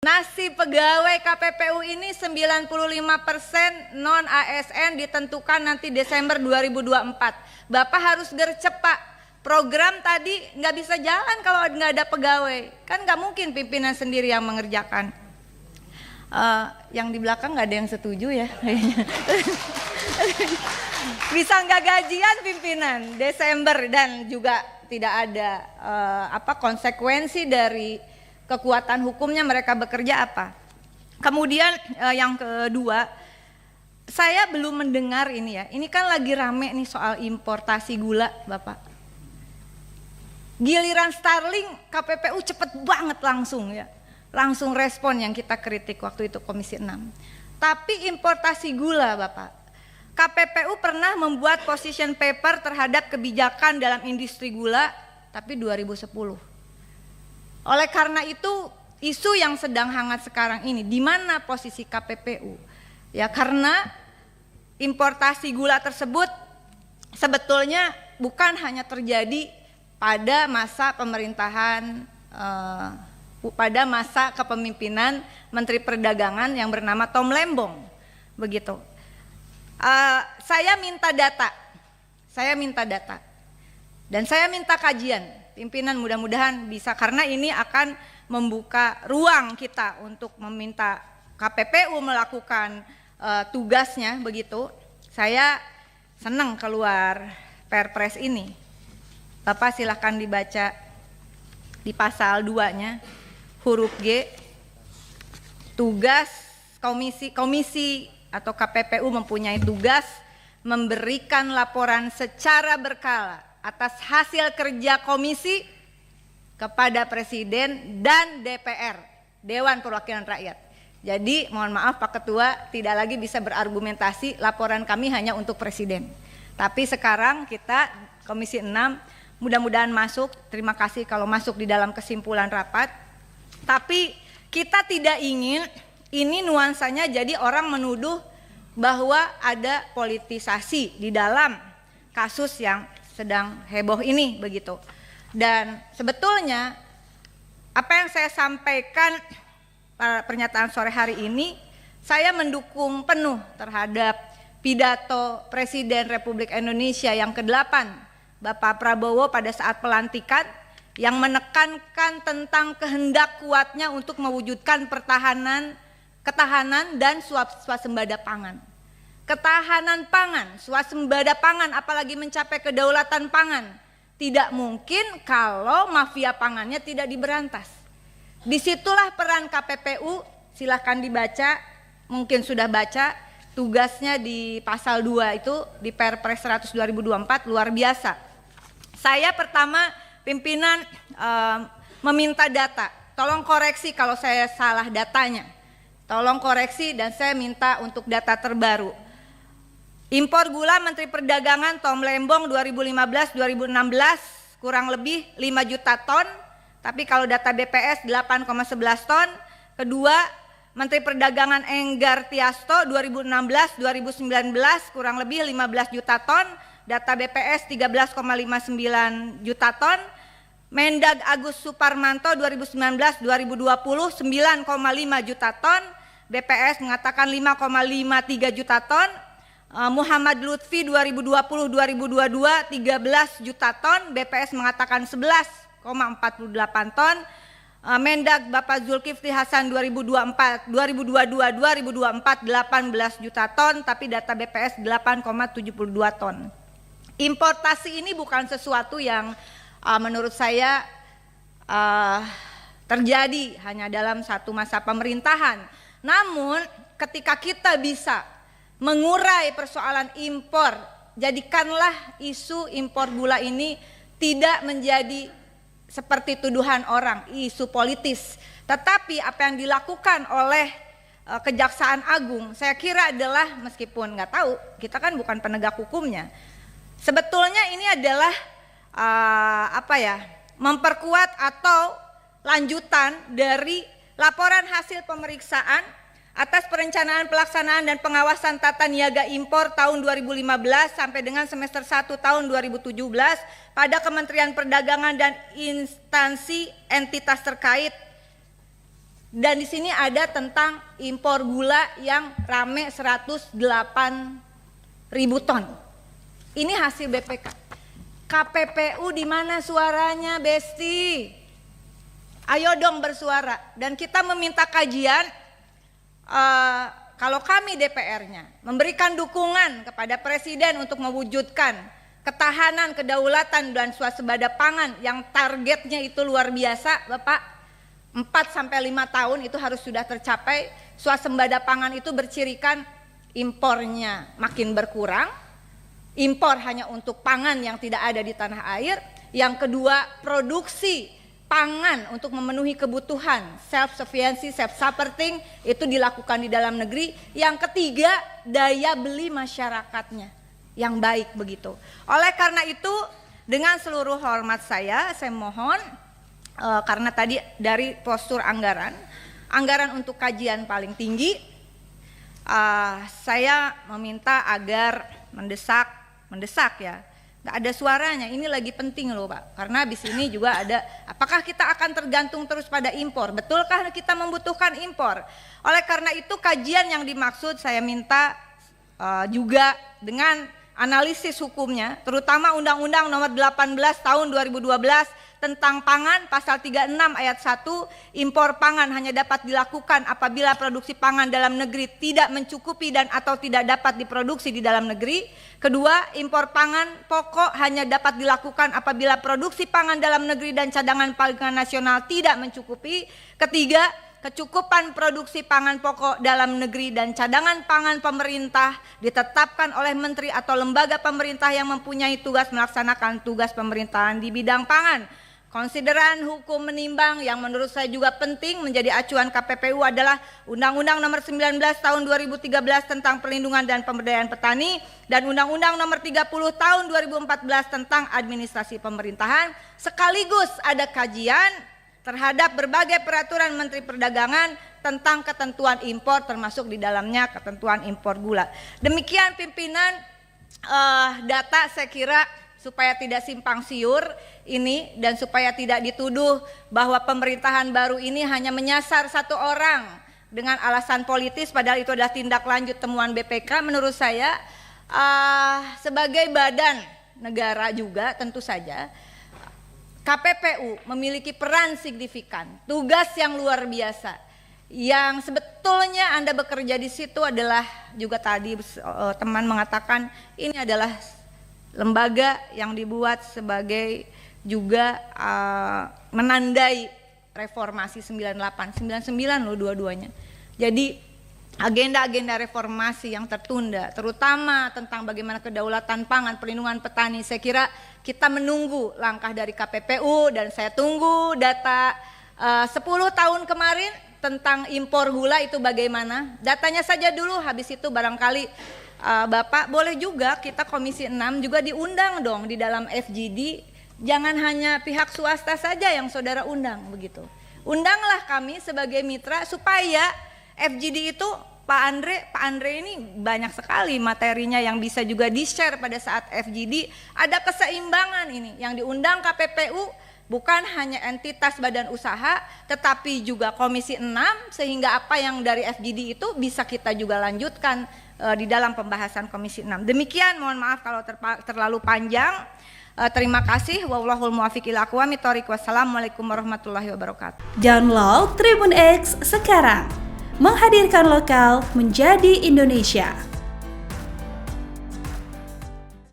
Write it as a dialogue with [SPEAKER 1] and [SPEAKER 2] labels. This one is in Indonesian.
[SPEAKER 1] Nasib pegawai KPPU ini 95% non ASN ditentukan nanti Desember 2024. Bapak harus gercep Pak. Program tadi nggak bisa jalan kalau nggak ada pegawai. Kan nggak mungkin pimpinan sendiri yang mengerjakan. Yang di belakang nggak ada yang setuju ya. Bisa nggak gajian pimpinan Desember dan juga tidak ada konsekuensi dari kekuatan hukumnya mereka bekerja apa. Kemudian yang kedua, saya belum mendengar ini ya. Ini kan lagi rame nih soal importasi gula, Bapak. Giliran Starling, KPPU cepet banget langsung ya. Langsung respon yang kita kritik waktu itu Komisi 6. Tapi importasi gula, Bapak. KPPU pernah membuat position paper terhadap kebijakan dalam industri gula, tapi 2010. Oleh karena itu, isu yang sedang hangat sekarang ini, di mana posisi KPPU? Ya karena importasi gula tersebut sebetulnya bukan hanya terjadi pada masa pemerintahan, pada masa kepemimpinan Menteri Perdagangan yang bernama Tom Lembong, begitu. Saya minta data, dan saya minta kajian. Pimpinan mudah-mudahan bisa, karena ini akan membuka ruang kita untuk meminta KPPU melakukan tugasnya begitu. Saya senang keluar Perpres ini. Bapak silahkan dibaca di pasal 2-nya huruf G. Tugas komisi atau KPPU mempunyai tugas memberikan laporan secara berkala atas hasil kerja komisi kepada Presiden dan DPR, Dewan Perwakilan Rakyat. Jadi mohon maaf Pak Ketua, tidak lagi bisa berargumentasi laporan kami hanya untuk Presiden. Tapi sekarang kita Komisi 6 mudah-mudahan masuk, terima kasih kalau masuk di dalam kesimpulan rapat. Tapi kita tidak ingin ini nuansanya jadi orang menuduh bahwa ada politisasi di dalam kasus yang sedang heboh ini begitu. Dan sebetulnya apa yang saya sampaikan pada pernyataan sore hari ini, saya mendukung penuh terhadap pidato Presiden Republik Indonesia yang ke-8 Bapak Prabowo pada saat pelantikan, yang menekankan tentang kehendak kuatnya untuk mewujudkan ketahanan dan swasembada pangan. Ketahanan pangan, swasembada pangan, apalagi mencapai kedaulatan pangan, tidak mungkin kalau mafia pangannya tidak diberantas. Disitulah peran KPPU, silahkan dibaca, mungkin sudah baca, tugasnya di pasal 2 itu di Perpres 100 2024 luar biasa. Saya pertama pimpinan meminta data, tolong koreksi kalau saya salah datanya, tolong koreksi dan saya minta untuk data terbaru. Impor gula Menteri Perdagangan Tom Lembong 2015-2016 kurang lebih 5 juta ton, tapi kalau data BPS 8,11 ton. Kedua, Menteri Perdagangan Enggar Tiasto 2016-2019 kurang lebih 15 juta ton, data BPS 13,59 juta ton. Mendag Agus Suparmanto 2019-2020 9,5 juta ton, BPS mengatakan 5,53 juta ton. Muhammad Lutfi 2020-2022 13 juta ton, BPS mengatakan 11,48 ton. Mendag Bapak Zulkifli Hasan 2022-2024 18 juta ton, tapi data BPS 8,72 ton. Importasi ini bukan sesuatu yang menurut saya terjadi hanya dalam satu masa pemerintahan. Namun ketika kita bisa mengurai persoalan impor, jadikanlah isu impor gula ini tidak menjadi seperti tuduhan orang, isu politis. Tetapi apa yang dilakukan oleh Kejaksaan Agung, saya kira adalah, meskipun nggak tahu, kita kan bukan penegak hukumnya. Sebetulnya ini adalah memperkuat atau lanjutan dari laporan hasil pemeriksaan atas perencanaan pelaksanaan dan pengawasan tata niaga impor tahun 2015 sampai dengan semester 1 tahun 2017 pada Kementerian Perdagangan dan instansi entitas terkait Dan di sini ada tentang impor gula yang rame 108.000 ton. Ini hasil BPK. KPPU di mana suaranya, Besti? Ayo dong bersuara. Dan kita meminta kajian, kalau kami DPR-nya memberikan dukungan kepada Presiden untuk mewujudkan ketahanan, kedaulatan dan swasembada pangan yang targetnya itu luar biasa, Bapak. 4-5 tahun itu harus sudah tercapai. Swasembada pangan itu bercirikan impornya makin berkurang. Impor hanya untuk pangan yang tidak ada di tanah air. Yang kedua, produksi pangan untuk memenuhi kebutuhan self sufficiency, self supporting itu dilakukan di dalam negeri. Yang ketiga, daya beli masyarakatnya yang baik begitu. Oleh karena itu, dengan seluruh hormat saya mohon, karena tadi dari postur anggaran untuk kajian paling tinggi, saya meminta agar mendesak ya, nggak ada suaranya. Ini lagi penting loh Pak, karena di sini juga ada, apakah kita akan tergantung terus pada impor? Betulkah kita membutuhkan impor? Oleh karena itu kajian yang dimaksud saya minta juga dengan analisis hukumnya, terutama Undang-Undang Nomor 18 Tahun 2012 tentang pangan, pasal 36 ayat 1, impor pangan hanya dapat dilakukan apabila produksi pangan dalam negeri tidak mencukupi dan atau tidak dapat diproduksi di dalam negeri. Kedua, impor pangan pokok hanya dapat dilakukan apabila produksi pangan dalam negeri dan cadangan pangan nasional tidak mencukupi. Ketiga, kecukupan produksi pangan pokok dalam negeri dan cadangan pangan pemerintah ditetapkan oleh menteri atau lembaga pemerintah yang mempunyai tugas melaksanakan tugas pemerintahan di bidang pangan. Konsideran hukum menimbang yang menurut saya juga penting menjadi acuan KPPU adalah Undang-Undang Nomor 19 Tahun 2013 tentang Perlindungan dan Pemberdayaan Petani dan Undang-Undang Nomor 30 Tahun 2014 tentang Administrasi Pemerintahan, sekaligus ada kajian terhadap berbagai peraturan Menteri Perdagangan tentang ketentuan impor, termasuk di dalamnya ketentuan impor gula. Demikian pimpinan, data saya kira supaya tidak simpang siur ini dan supaya tidak dituduh bahwa pemerintahan baru ini hanya menyasar satu orang dengan alasan politis, padahal itu adalah tindak lanjut temuan BPK. Menurut saya sebagai badan negara juga tentu saja KPPU memiliki peran signifikan, tugas yang luar biasa. Yang sebetulnya Anda bekerja di situ adalah, juga tadi teman mengatakan ini adalah lembaga yang dibuat sebagai juga menandai reformasi 98, 99 loh dua-duanya. Jadi agenda-agenda reformasi yang tertunda, terutama tentang bagaimana kedaulatan pangan, perlindungan petani, saya kira kita menunggu langkah dari KPPU dan saya tunggu data 10 tahun kemarin tentang impor gula itu bagaimana. Datanya saja dulu, habis itu barangkali Bapak boleh juga kita Komisi 6 juga diundang dong di dalam FGD. Jangan hanya pihak swasta saja yang saudara undang begitu. Undanglah kami sebagai mitra supaya FGD itu Pak Andre ini banyak sekali materinya yang bisa juga di-share pada saat FGD. Ada keseimbangan ini yang diundang KPPU bukan hanya entitas badan usaha tetapi juga Komisi 6, sehingga apa yang dari FGD itu bisa kita juga lanjutkan di dalam pembahasan Komisi 6. Demikian, mohon maaf kalau terlalu panjang. Terima kasih. Wallahul muwaffiq ila aqwamit thoriq. Wassalamualaikum warahmatullahi wabarakatuh.
[SPEAKER 2] Download Tribun X sekarang. Menghadirkan lokal menjadi Indonesia.